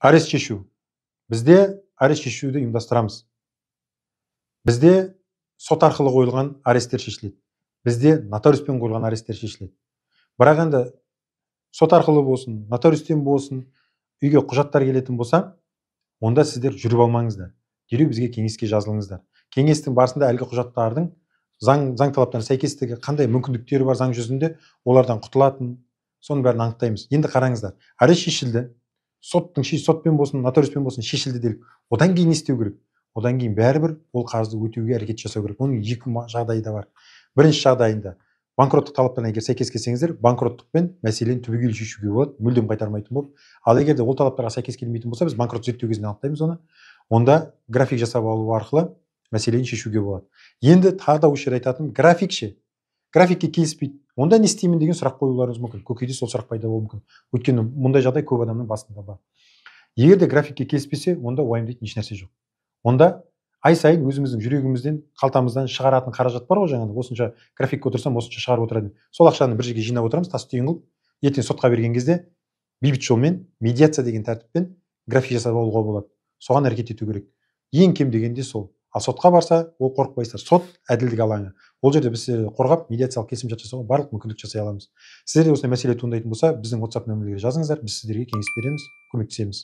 Арест шешу. Бізде арест шешуді ұйымдастырамыз. Бізде сот арқылы қойылған аресттер шешіледі. Бізде нотариуспен қойылған аресттер шешіледі. Бірақ енді сот арқылы болсын, нотариустен болсын, үйге құжаттар келетін болса, онда сіздер жүріп алмаңыздар. Дереу бізге кеңеске жазылыңыздар. Кеңестің барысында әлгі құжаттардың заң талаптарына сәйкестігі, қандай мүмкіндіктері бар заң жүзінде, олардан құтылатын, соның бәрін анықтаймыз. Енді қараңыздар, арест шешілді. Сотпен болсын, нотариуспен болсын шешілді делік. Одан кейін не істеу керек? Одан кейін бәрібір ол қарызды өтеуге әрекет жасау керек. Оның екі жағдайы да бар. Бірінші жағдайында банкроттық талаптарына егер сәйкес келсеңіздер, банкроттықпен мәселені түбегейлі шешуге болады, мүлдем қайтармайтын болып. Ал егер де ол талаптарға сәйкес келмейтін болса, біз банкрот зерттеу кезінде анықтаймыз оны. Онда график жасап алу арқылы мәселені шешуге болады. Енді тағы да осы жерде айтатыным, график ше. Графикке келіспейді. Онда не істеймін деген сұрақ қоюларыңыз мүмкін. Көкейде сол сұрақ пайда болуы мүмкін. Өйткені мұндай жағдай көп адамның басында бар. Егер де графикке келіспесе, онда уайымдайтын еш нәрсе жоқ. Онда ай сайын өзіміздің жүрегімізден, қалтамыздан шығаратын қаражат бар ғой, жаңағы осынша графикке отырсам, осынша шығарып отырады. Сол ақшаны бір жерге жинап отырамыз, тас түйін қылып, ертең сотқа берген кезде бейбіт жолмен, медиация деген тәртіппен график жасап алуға болады. Соған әрекет ету керек. Ең кем дегенде сол. Ал сотқа барса, ол қорықпайсыздар. Сот әділдік алаңы. Ол жерде біз қорғап, медиациялық келісімшарт жасауға барлық мүмкіндік жасай аламыз. Сіздерде осындай мәселе туындайтын болса, біздің WhatsApp нөмірлерге жазыңыздар, біз сіздерге кеңес береміз, көмектесеміз.